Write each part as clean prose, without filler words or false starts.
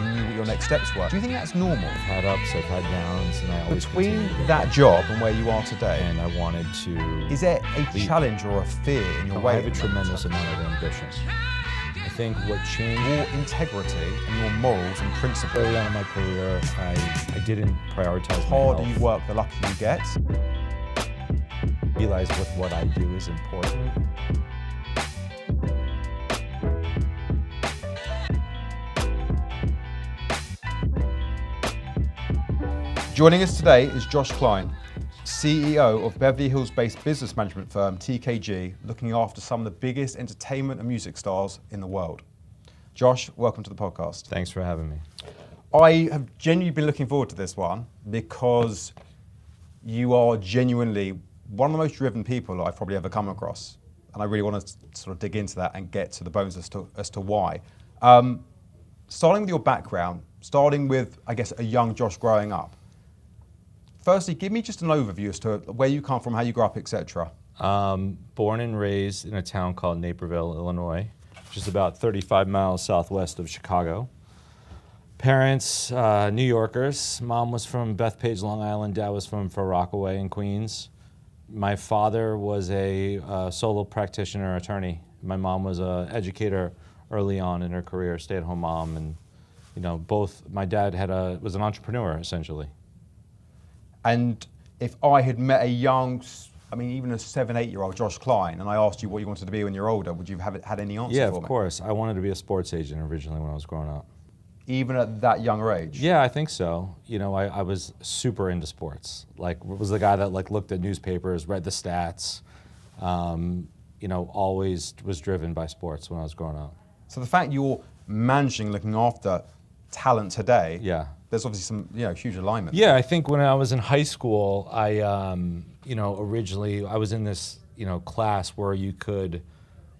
you knew what your next steps were. Do you think that's normal? I've had ups, I've had downs, and I always Between that job and where you are today, and I wanted to... is there a challenge or a fear in your way? I have a tremendous amount of ambition. I think what changed... Your integrity and your morals and principles. Early on in my career, I didn't prioritize The my harder health. you work, the luckier you get. Realize what I do is important. Joining us today is Josh Klein, CEO of Beverly Hills-based business management firm TKG, looking after some of the biggest entertainment and music stars in the world. Josh, welcome to the podcast. Thanks for having me. I have genuinely been looking forward to this one because you are genuinely one of the most driven people I've probably ever come across. And I really want to sort of dig into that and get to the bones as to why. Starting with your background, starting with, I guess, a young Josh growing up. Firstly, give me just an overview as to where you come from, how you grew up, etc. Born and raised in a town called Naperville, Illinois, which is about 35 miles southwest of Chicago. Parents, New Yorkers. Mom was from Bethpage, Long Island. Dad was from Far Rockaway in Queens. My father was a solo practitioner attorney. My mom was an educator early on in her career, stay-at-home mom, and my dad was an entrepreneur essentially. And if I had met a young, even a 7-8-year-old Josh Klein, and I asked you what you wanted to be when you're older, would you have had any answer for me? Yeah, of course. I wanted to be a sports agent originally when I was growing up. Even at that younger age? Yeah, I think so. I was super into sports. Was the guy that looked at newspapers, read the stats, always was driven by sports when I was growing up. So the fact you're managing, looking after talent today, yeah, there's obviously some huge alignment. Yeah, I think when I was in high school, I originally I was in this class where you could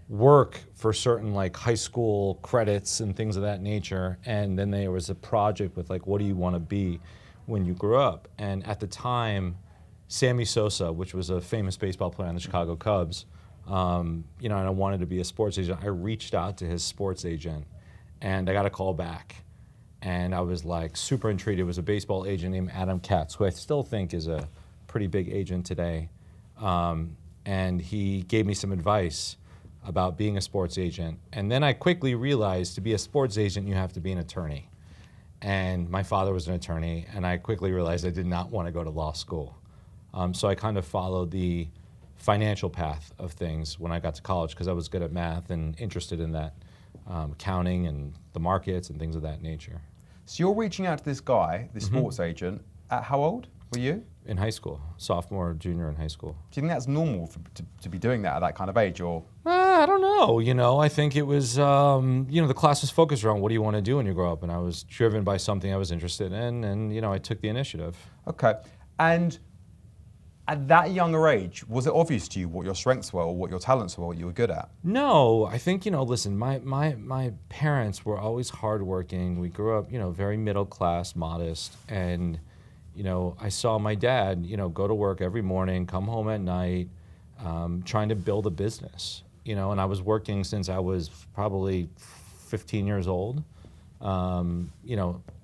work for certain high school credits and things of that nature, and then there was a project with what do you want to be when you grew up? And at the time, Sammy Sosa, which was a famous baseball player on the Chicago Cubs, and I wanted to be a sports agent. I reached out to his sports agent, and I got a call back. And I was super intrigued. It was a baseball agent named Adam Katz, who I still think is a pretty big agent today. And he gave me some advice about being a sports agent. And then I quickly realized to be a sports agent, you have to be an attorney. And my father was an attorney, and I quickly realized I did not want to go to law school. So I kind of followed the financial path of things when I got to college because I was good at math and interested in that. Accounting and the markets and things of that nature. So you're reaching out to this guy, this sports agent, at how old were you? In high school, sophomore, junior in high school. Do you think that's normal to be doing that at that kind of age, or? I don't know. I think it was, the class was focused around what do you want to do when you grow up, and I was driven by something I was interested in, and I took the initiative. Okay, and at that younger age, was it obvious to you what your strengths were or what your talents were, what you were good at? No, I think, listen, my parents were always hardworking. We grew up, very middle class, modest. And, I saw my dad, go to work every morning, come home at night, trying to build a business, and I was working since I was probably 15 years old.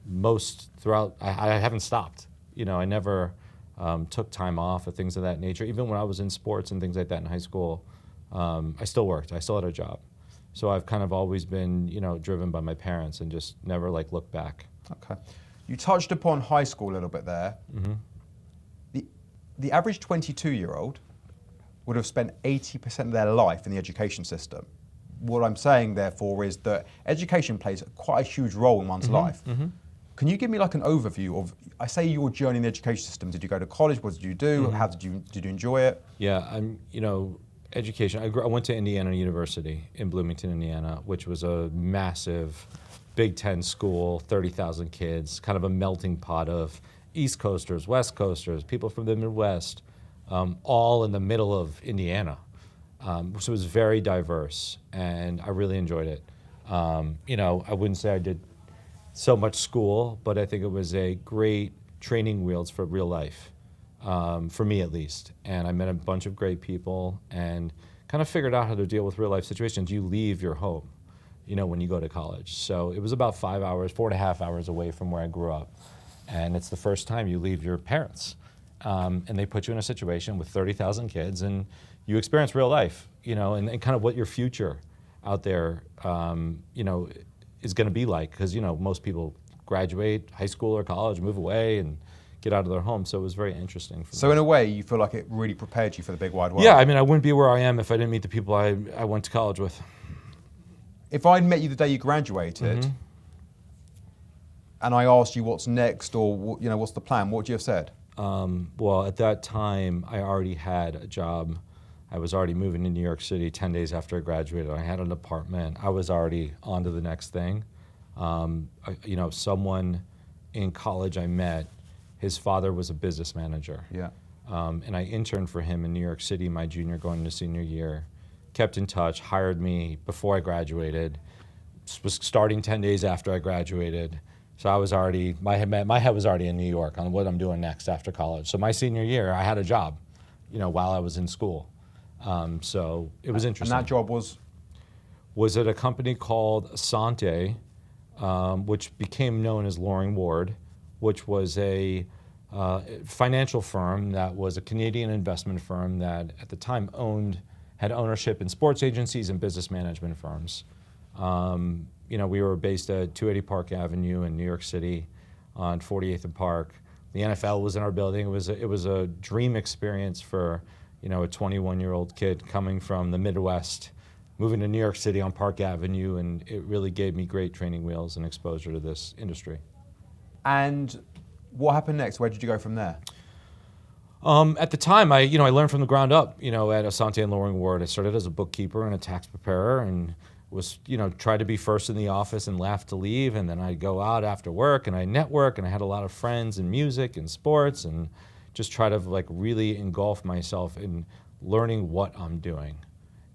Most throughout, I haven't stopped. I never... took time off or things of that nature. Even when I was in sports and things like that in high school, I still worked. I still had a job. So I've kind of always been, driven by my parents and just never looked back. Okay. You touched upon high school a little bit there. Mm-hmm. The average 22-year-old would have spent 80% of their life in the education system. What I'm saying, therefore, is that education plays quite a huge role in one's life. Mm-hmm. Can you give me an overview of, I say, your journey in the education system? Did you go to college? What did you do? Mm-hmm. How did you enjoy it? Yeah, education. I went to Indiana University in Bloomington, Indiana, which was a massive Big Ten school, 30,000 kids, kind of a melting pot of East Coasters, West Coasters, people from the Midwest, all in the middle of Indiana. So it was very diverse, and I really enjoyed it. I wouldn't say I did so much school, but I think it was a great training wheels for real life, for me at least. And I met a bunch of great people and kind of figured out how to deal with real life situations. You leave your home. when you go to college. So it was about 5 hours, 4.5 hours away from where I grew up. And it's the first time you leave your parents. And they put you in a situation with 30,000 kids, and you experience real life, and kind of what your future out there, is going to be like. Because, most people graduate high school or college, move away, and get out of their home. So it was very interesting for me. So in a way, you feel like it really prepared you for the big wide world? Yeah, I mean, I wouldn't be where I am if I didn't meet the people I went to college with. If I'd met you the day you graduated, and I asked you what's next or what's the plan, what would you have said? Well, at that time, I already had a job. I was already moving to New York City 10 days after I graduated. I had an apartment. I was already on to the next thing. Someone in college I met, his father was a business manager. Yeah. And I interned for him in New York City my junior going into senior year. Kept in touch, hired me before I graduated, was starting 10 days after I graduated. So I was already, my head was already in New York on what I'm doing next after college. So my senior year, I had a job, while I was in school. So it was interesting. And that job was? Was at a company called Asante, which became known as Loring Ward, which was a financial firm that was a Canadian investment firm that at the time had ownership in sports agencies and business management firms. We were based at 280 Park Avenue in New York City on 48th and Park. The NFL was in our building. It was a dream experience for, a 21-year-old kid coming from the Midwest, moving to New York City on Park Avenue, and it really gave me great training wheels and exposure to this industry. And what happened next? Where did you go from there? At the time, I learned from the ground up, at Asante and Loring Ward. I started as a bookkeeper and a tax preparer, and was, tried to be first in the office and laugh to leave. And then I'd go out after work and I network, and I had a lot of friends in music and sports, and just try to really engulf myself in learning what I'm doing.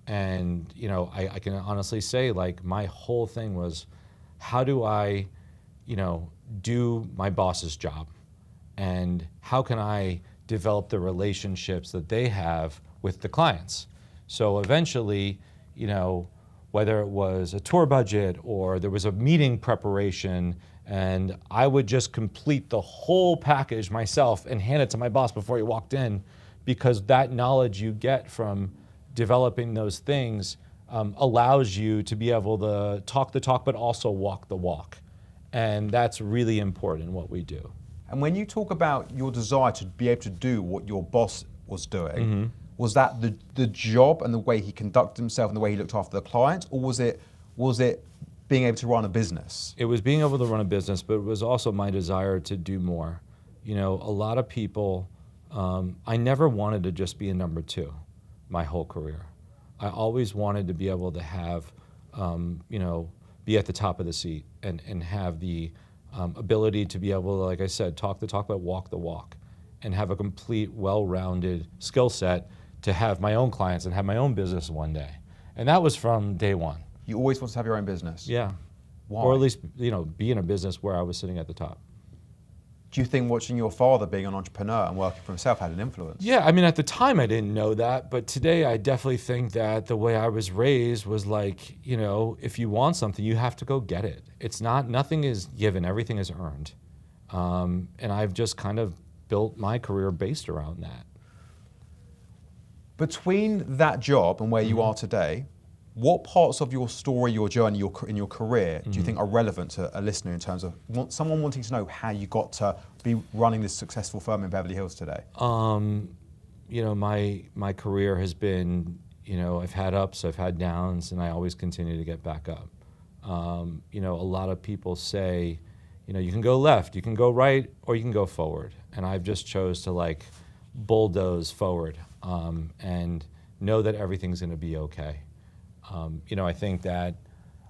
And, I can honestly say my whole thing was, how do I, do my boss's job? And how can I develop the relationships that they have with the clients? So eventually, whether it was a tour budget or there was a meeting preparation, and I would just complete the whole package myself and hand it to my boss before he walked in, because that knowledge you get from developing those things allows you to be able to talk the talk but also walk the walk. And that's really important in what we do. And when you talk about your desire to be able to do what your boss was doing, was that the job and the way he conducted himself and the way he looked after the clients, or was it being able to run a business? It was being able to run a business, but it was also my desire to do more. A lot of people, I never wanted to just be a number two my whole career. I always wanted to be able to have, be at the top of the seat and have the ability to be able to, like I said, talk the talk but walk the walk, and have a complete, well-rounded skill set to have my own clients and have my own business one day. And that was from day one. You always wanted to have your own business? Yeah. Why? Or at least, be in a business where I was sitting at the top. Do you think watching your father being an entrepreneur and working for himself had an influence? Yeah, I mean, at the time I didn't know that, but today I definitely think that the way I was raised was if you want something, you have to go get it. Nothing is given, everything is earned. And I've just kind of built my career based around that. Between that job and where you are today, what parts of your story, your journey, in your career, do you think are relevant to a listener in terms of someone wanting to know how you got to be running this successful firm in Beverly Hills today? My career has been, I've had ups, I've had downs, and I always continue to get back up. A lot of people say, you can go left, you can go right, or you can go forward. And I've just chose to bulldoze forward and know that everything's going to be okay. I think that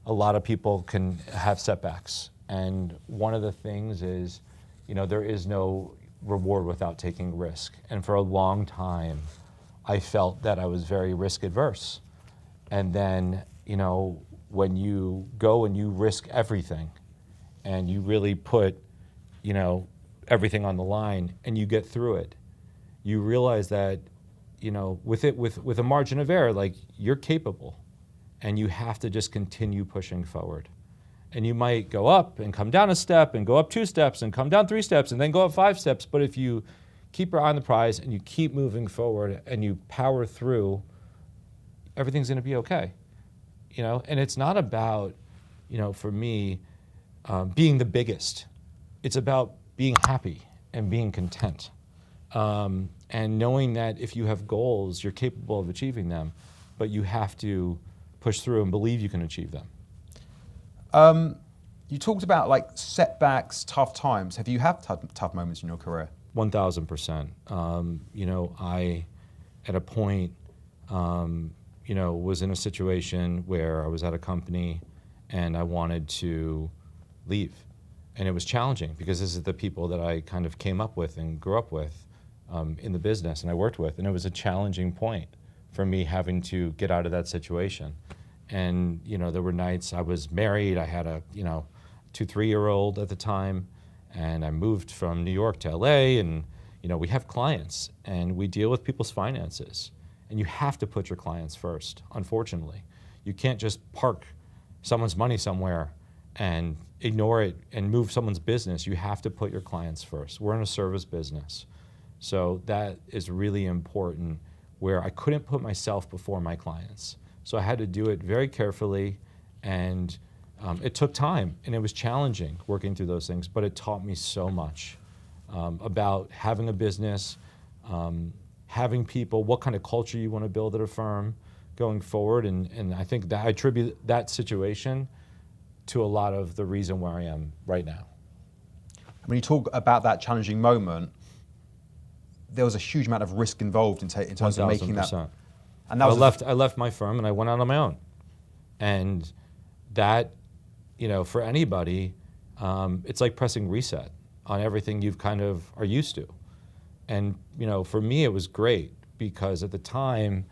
a lot of people can have setbacks. And one of the things is, there is no reward without taking risk. And for a long time, I felt that I was very risk adverse. And then, when you go and you risk everything and you really put, everything on the line and you get through it, you realize that, with a margin of error, you're capable. and you have to just continue pushing forward. And you might go up and come down a step and go up 2 steps and come down 3 steps and then go up 5 steps. But if you keep your eye on the prize and you keep moving forward and you power through, everything's going to be okay. And it's not about, for me, being the biggest. It's about being happy and being content. And knowing that if you have goals, you're capable of achieving them, but you have to push through and believe you can achieve them. You talked about like setbacks, tough times. Have you had tough moments in your career? 1,000%. I, at a point, was in a situation where I was at a company and I wanted to leave. And it was challenging because this is the people that I kind of came up with and grew up with in the business and I worked with. And it was a challenging point for me having to get out of that situation. And, there were nights I was married. I had a, 2-3-year-old at the time. And I moved from New York to LA. And, we have clients and we deal with people's finances. And you have to put your clients first, unfortunately. You can't just park someone's money somewhere and ignore it and move someone's business. You have to put your clients first. We're in a service business. So that is really important, where I couldn't put myself before my clients. So I had to do it very carefully, and it took time, and it was challenging working through those things, but it taught me so much about having a business, having people, what kind of culture you want to build at a firm going forward, and I think that I attribute that situation to a lot of the reason where I am right now. When you talk about that challenging moment, there was a huge amount of risk involved in terms of making that. And I left my firm and I went out on my own. And that, for anybody, it's like pressing reset on everything you've kind of are used to. And, for me, it was great because at the time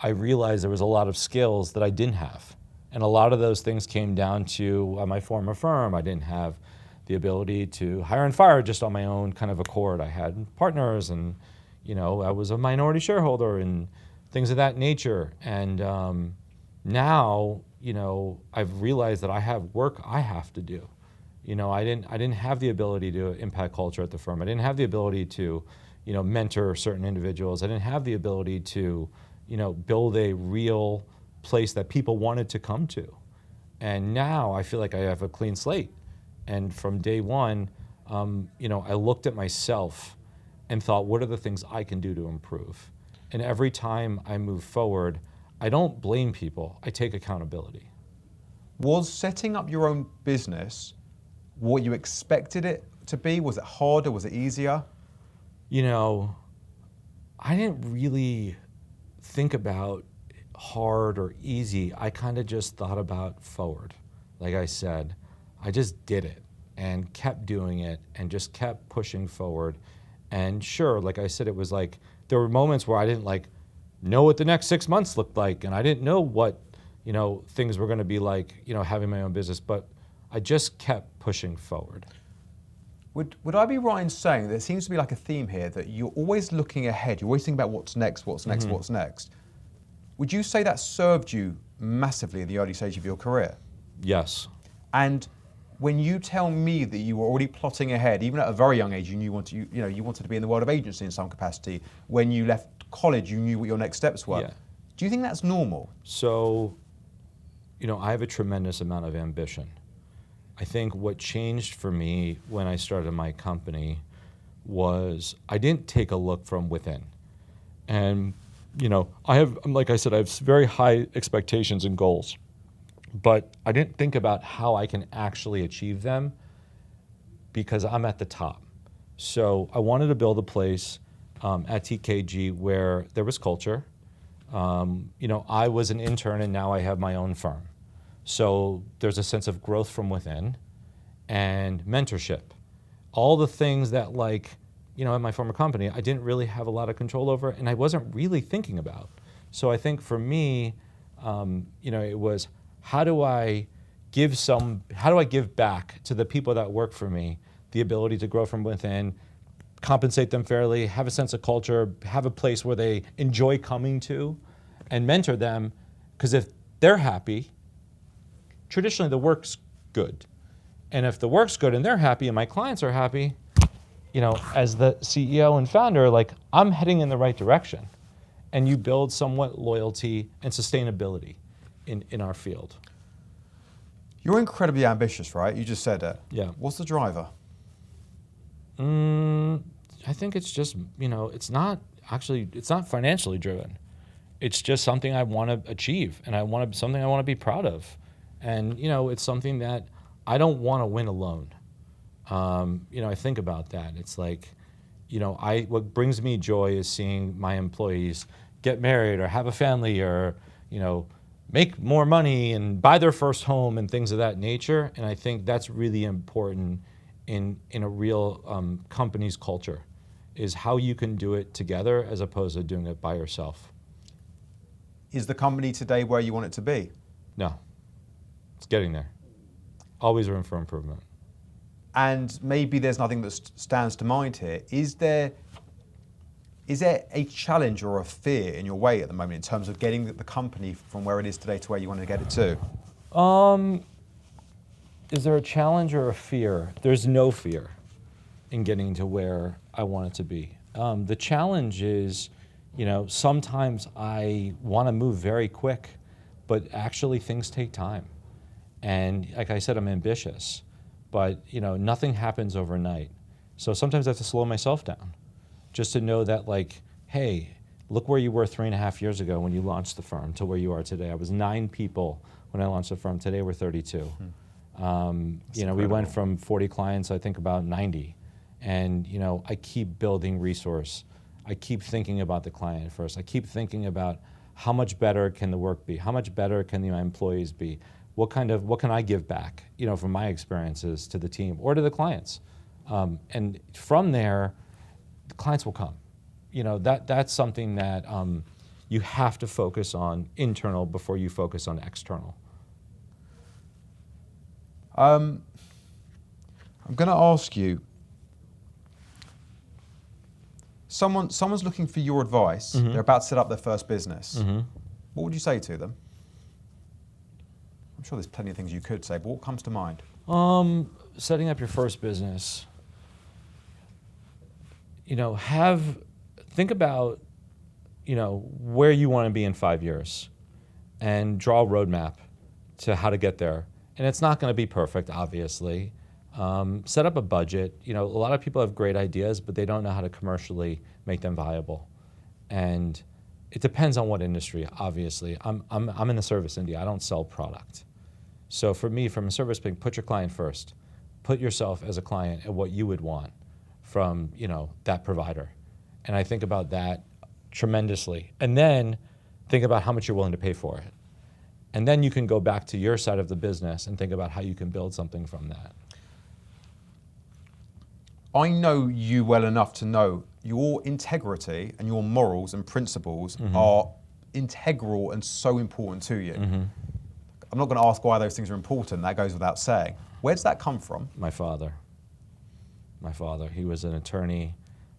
I realized there was a lot of skills that I didn't have. And a lot of those things came down to my former firm. I didn't have the ability to hire and fire just on my own kind of accord. I had partners and, I was a minority shareholder and things of that nature. And now, I've realized that I have work I have to do. I didn't have the ability to impact culture at the firm. I didn't have the ability to, mentor certain individuals. I didn't have the ability to, build a real place that people wanted to come to. And now I feel like I have a clean slate. And from day one, I looked at myself and thought, what are the things I can do to improve? And every time I move forward, I don't blame people, I take accountability. Was setting up your own business what you expected it to be? Was it harder? Was it easier? I didn't really think about hard or easy. I kind of just thought about forward. Like I said, I just did it and kept doing it and just kept pushing forward. And sure, like I said, it was like, there were moments where I didn't know what the next 6 months looked like. And I didn't know what, things were going to be like, having my own business, but I just kept pushing forward. Would I be right in saying there seems to be like a theme here that you're always looking ahead, you're always thinking about what's next, what's next, what's next? Would you say that served you massively in the early stage of your career? Yes. And when you tell me that you were already plotting ahead, even at a very young age, you wanted to be in the world of agency in some capacity. When you left college, you knew what your next steps were. Yeah. Do you think that's normal? So, I have a tremendous amount of ambition. I think what changed for me when I started my company was I didn't take a look from within. And, like I said, I have very high expectations and goals, but I didn't think about how I can actually achieve them because I'm at the top. So I wanted to build a place at TKG where there was culture. I was an intern and now I have my own firm. So there's a sense of growth from within and mentorship. All the things that at my former company, I didn't really have a lot of control over and I wasn't really thinking about. So I think for me, it was how do I give back to the people that work for me the ability to grow from within, compensate them fairly, have a sense of culture, have a place where they enjoy coming to, and mentor them. Because if they're happy, traditionally the work's good. And if the work's good and they're happy and my clients are happy, as the CEO and founder, like I'm heading in the right direction. And you build somewhat loyalty and sustainability in our field. You're incredibly ambitious, right? You just said it. Yeah. What's the driver? I think it's just, it's not financially driven. It's just something I want to achieve, and something I want to be proud of. And, it's something that I don't want to win alone. I think about that. It's like, what brings me joy is seeing my employees get married or have a family or, make more money and buy their first home and things of that nature. And I think that's really important in a real company's culture, is how you can do it together as opposed to doing it by yourself. Is the company today where you want it to be? No, it's getting there. Always room for improvement. And maybe there's nothing that stands to mind here. Is there a challenge or a fear in your way at the moment in terms of getting the company from where it is today to where you want to get it to? Is there a challenge or a fear? There's no fear in getting to where I want it to be. The challenge is, sometimes I want to move very quick, but actually things take time. And like I said, I'm ambitious, but nothing happens overnight. So sometimes I have to slow myself down just to know that, like, hey, look where you were 3.5 years ago when you launched the firm to where you are today. I was 9 people when I launched the firm. Today we're 32. We went from 40 clients, I think about 90. And, I keep building resource. I keep thinking about the client first. I keep thinking about how much better can the work be? How much better can the employees be? What can I give back, from my experiences to the team or to the clients? And from there, the clients will come. That's something that you have to focus on internal before you focus on external. I'm going to ask you, someone's looking for your advice. Mm-hmm. They're about to set up their first business. Mm-hmm. What would you say to them? I'm sure there's plenty of things you could say, but what comes to mind? Setting up your first business, think about, where you want to be in 5 years and draw a roadmap to how to get there. And it's not going to be perfect, obviously. Set up a budget. A lot of people have great ideas, but they don't know how to commercially make them viable. And it depends on what industry, obviously. I'm in the service industry. I don't sell product. So for me, from a service thing, put your client first. Put yourself as a client and what you would want from, that provider. And I think about that tremendously. And then think about how much you're willing to pay for it. And then you can go back to your side of the business and think about how you can build something from that. I know you well enough to know your integrity and your morals and principles Mm-hmm. are integral and so important to you. Mm-hmm. I'm not going to ask why those things are important. That goes without saying. Where does that come from? My father. He was an attorney,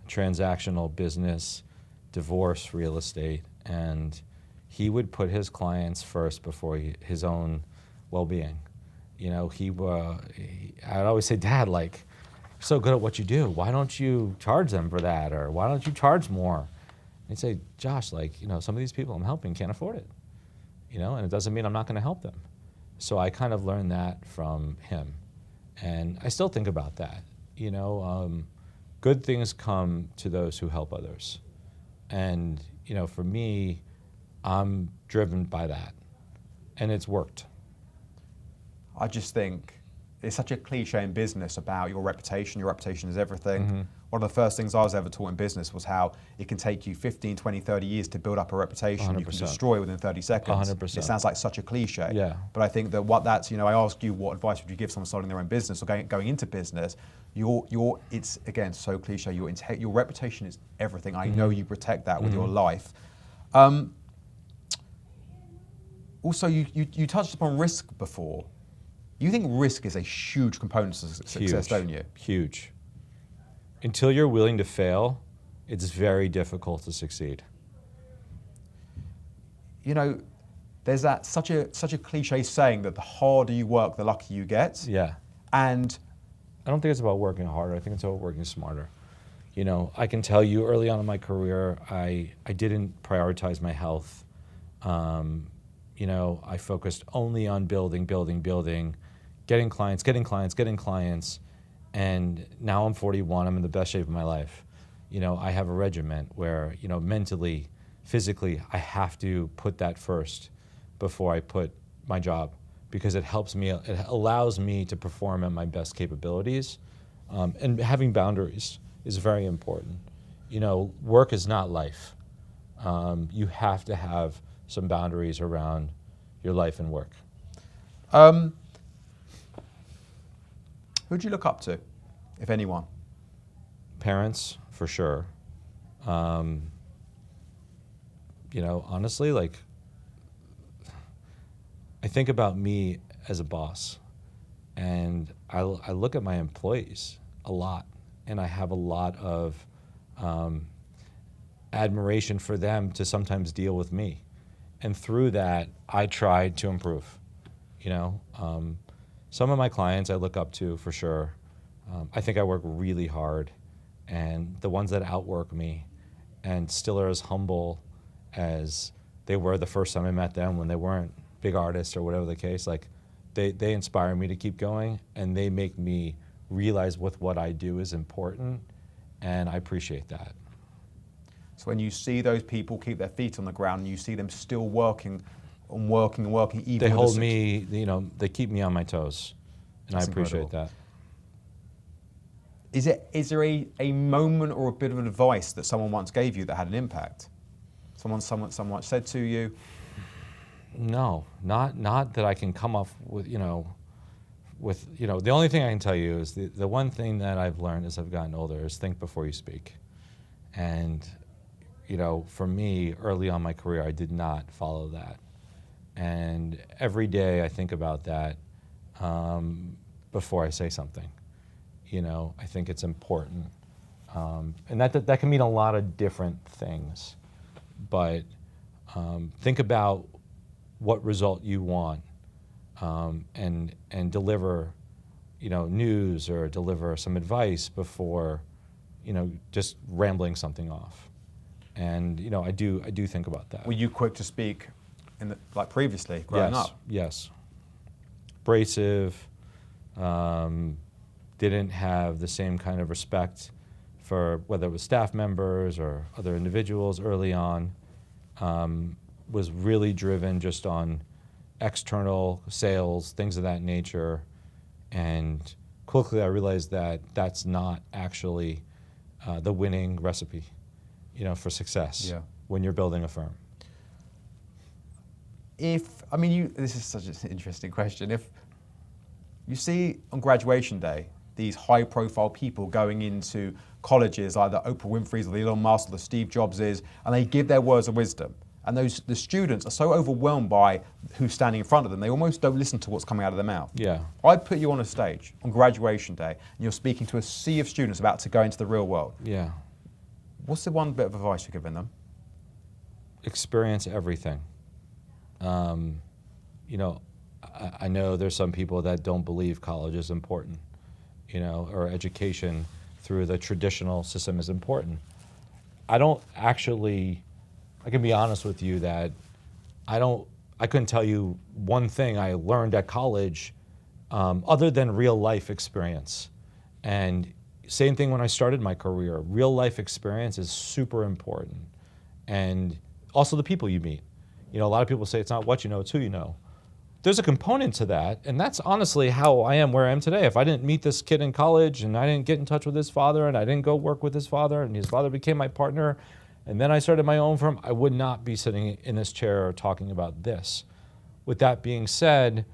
transactional business, divorce, real estate, and he would put his clients first before his own well-being. I'd always say, Dad, like, you're so good at what you do. Why don't you charge them for that? Or why don't you charge more? And he'd say, Josh, like, some of these people I'm helping can't afford it. And it doesn't mean I'm not going to help them. So I kind of learned that from him. And I still think about that. Good things come to those who help others. And, for me, I'm driven by that. And it's worked. I just think it's such a cliche in business about your reputation. Your reputation is everything. Mm-hmm. One of the first things I was ever taught in business was how it can take you 15, 20, 30 years to build up a reputation 100%. you can destroy within 30 seconds. 100%. It sounds like such a cliche. Yeah. But I think that I asked you what advice would you give someone starting their own business or going into business. It's again so cliche. Your reputation is everything. I know you protect that with your life. Also, you touched upon risk before. You think risk is a huge component to success, don't you? Huge. Until you're willing to fail, it's very difficult to succeed. there's that such a cliche saying that the harder you work, the luckier you get. Yeah. And I don't think it's about working harder. I think it's about working smarter. You know, I can tell you early on in my career, I didn't prioritize my health. You know, I focused only on building, getting clients. And now I'm 41, I'm in the best shape of my life. You know, I have a regiment where, you know, mentally, physically, I have to put that first before I put my job, because it helps me, it allows me to perform at my best capabilities. And having boundaries is very important. You know, work is not life. You have to have some boundaries around your life and work. Who'd you look up to, if anyone? Parents, for sure. You know, honestly, like, I think about me as a boss, and I look at my employees a lot, and I have a lot of admiration for them to sometimes deal with me. And through that, I try to improve. You know, some of my clients I look up to for sure. I think I work really hard, and the ones that outwork me and still are as humble as they were the first time I met them when they weren't big artists or whatever the case, like they inspire me to keep going, and they make me realize with what I do is important, and I appreciate that. So when you see those people keep their feet on the ground and you see them still working, even They hold me, you know, they keep me on my toes, and That's I appreciate incredible. that. Is there a moment or a bit of advice that someone once gave you that had an impact? Someone said to you? No, not that I can come up with, you know, the only thing I can tell you is the one thing that I've learned as I've gotten older is think before you speak. And, you know, for me, early on in my career, I did not follow that. And every day I think about that before I say something. You know, I think it's important. And that can mean a lot of different things. But think about what result you want, and deliver, you know, news or deliver some advice before, you know, just rambling something off. And, you know, I do think about that. Were you quick to speak like previously, growing up? Yes. Abrasive, didn't have the same kind of respect for whether it was staff members or other individuals early on. Was really driven just on external sales, things of that nature. And quickly I realized that that's not actually the winning recipe, you know, for success when you're building a firm. This is such an interesting question. If you see on graduation day these high-profile people going into colleges, like the Oprah Winfrey's or the Elon Musk or the Steve Jobs's, and they give their words of wisdom, and the students are so overwhelmed by who's standing in front of them, they almost don't listen to what's coming out of their mouth. Yeah. I'd put you on a stage on graduation day, and you're speaking to a sea of students about to go into the real world. Yeah. What's the one bit of advice you're giving them? Experience everything. You know, I know there's some people that don't believe college is important, you know, or education through the traditional system is important. I can be honest with you that I couldn't tell you one thing I learned at college other than real life experience. And same thing when I started my career. Real life experience is super important. And also the people you meet. You know, a lot of people say it's not what you know, it's who you know. There's a component to that, and that's honestly how I am where I am today. If I didn't meet this kid in college, and I didn't get in touch with his father, and I didn't go work with his father, and his father became my partner, and then I started my own firm, I would not be sitting in this chair talking about this. With that being said,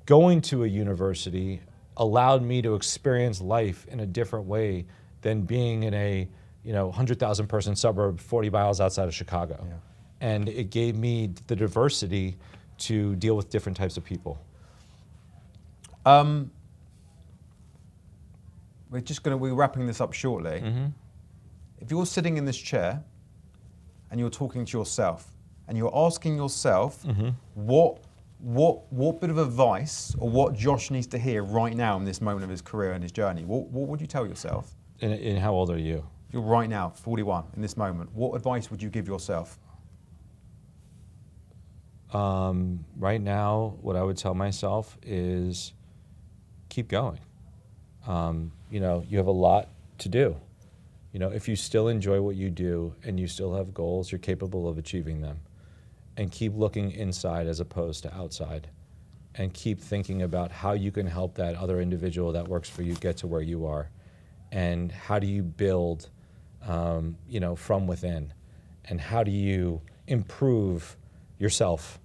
going to a university allowed me to experience life in a different way than being in a 100,000 person suburb 40 miles outside of Chicago. Yeah. And it gave me the diversity to deal with different types of people. We're wrapping this up shortly. Mm-hmm. If you're sitting in this chair and you're talking to yourself and you're asking yourself, what bit of advice or what Josh needs to hear right now in this moment of his career and his journey, what would you tell yourself? And how old are you? You're right now, 41, in this moment. What advice would you give yourself? Right now, what I would tell myself is keep going. You know, you have a lot to do. You know, if you still enjoy what you do and you still have goals, you're capable of achieving them. And keep looking inside as opposed to outside. And keep thinking about how you can help that other individual that works for you get to where you are. And how do you build, you know, from within? And how do you improve yourself?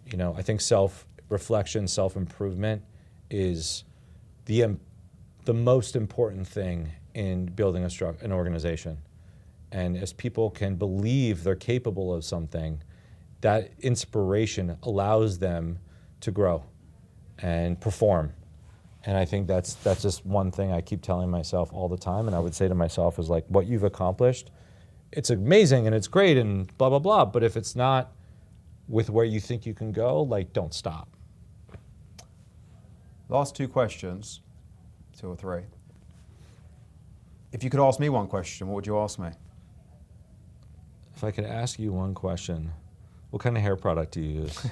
You know, I think self-reflection, self-improvement is the most important thing in building an organization. And as people can believe they're capable of something, that inspiration allows them to grow and perform. And I think that's just one thing I keep telling myself all the time. And I would say to myself is like, what you've accomplished, it's amazing and it's great and blah, blah, blah. But if it's not with where you think you can go, like, don't stop. Last two questions, 2 or 3. If you could ask me one question, what would you ask me? If I could ask you one question, what kind of hair product do you use?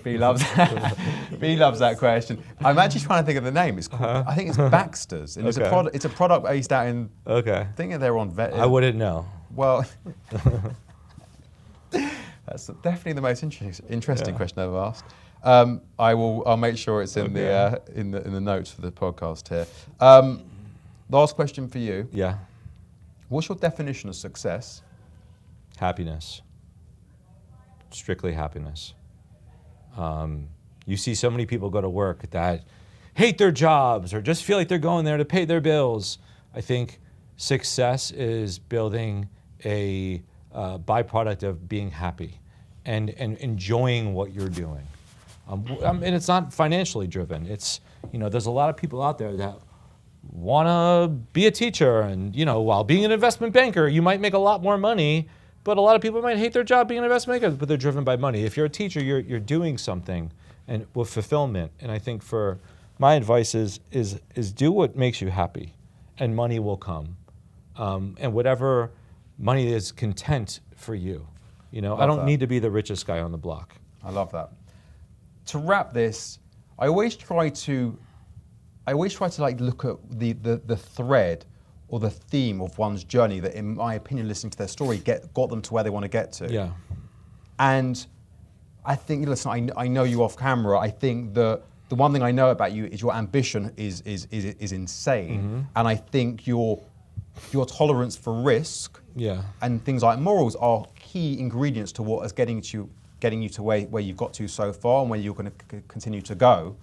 B loves that. B loves that question. I'm actually trying to think of the name. It's called, I think it's Baxter's. And Okay. it's a product based out in, Okay. I think they're on vet. I wouldn't know. Well, that's definitely the most interesting question I've ever asked. I'll make sure it's in the notes for the podcast here. Last question for you. Yeah. What's your definition of success? Happiness. Strictly happiness. You see so many people go to work that hate their jobs or just feel like they're going there to pay their bills. I think success is building a byproduct of being happy and enjoying what you're doing. And it's not financially driven. It's, you know, there's a lot of people out there that want to be a teacher and, you know, while being an investment banker, you might make a lot more money, but a lot of people might hate their job being an investment banker, but they're driven by money. If you're a teacher, you're doing something and with fulfillment. And I think for my advice is do what makes you happy and money will come. And whatever money is content for you. You know, I don't need to be the richest guy on the block. I love that. To wrap this, I always try to like look at the thread or the theme of one's journey that, in my opinion, listening to their story, got them to where they want to get to. Yeah. And I think, listen, I know you off camera. I think the one thing I know about you is your ambition is insane, and I think your tolerance for risk and things like morals are key ingredients to what is getting you to where you've got to so far and where you're going to continue to go.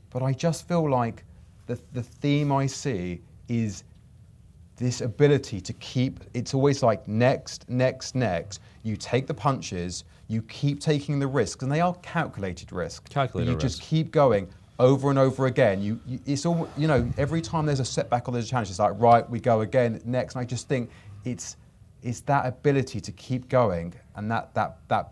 But I just feel like the theme I see is this ability to keep, it's always like next. You take the punches, you keep taking the risks, and they are calculated risks. Calculated just keep going over and over again. It's all, you know, every time there's a setback or there's a challenge, it's like, right, we go again, next. And I just think it's that ability to keep going and that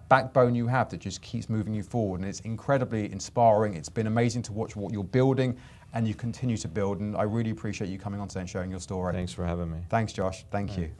backbone you have that just keeps moving you forward. And it's incredibly inspiring. It's been amazing to watch what you're building and you continue to build. And I really appreciate you coming on today and sharing your story. Thanks for having me. Thanks, Josh. Thank you.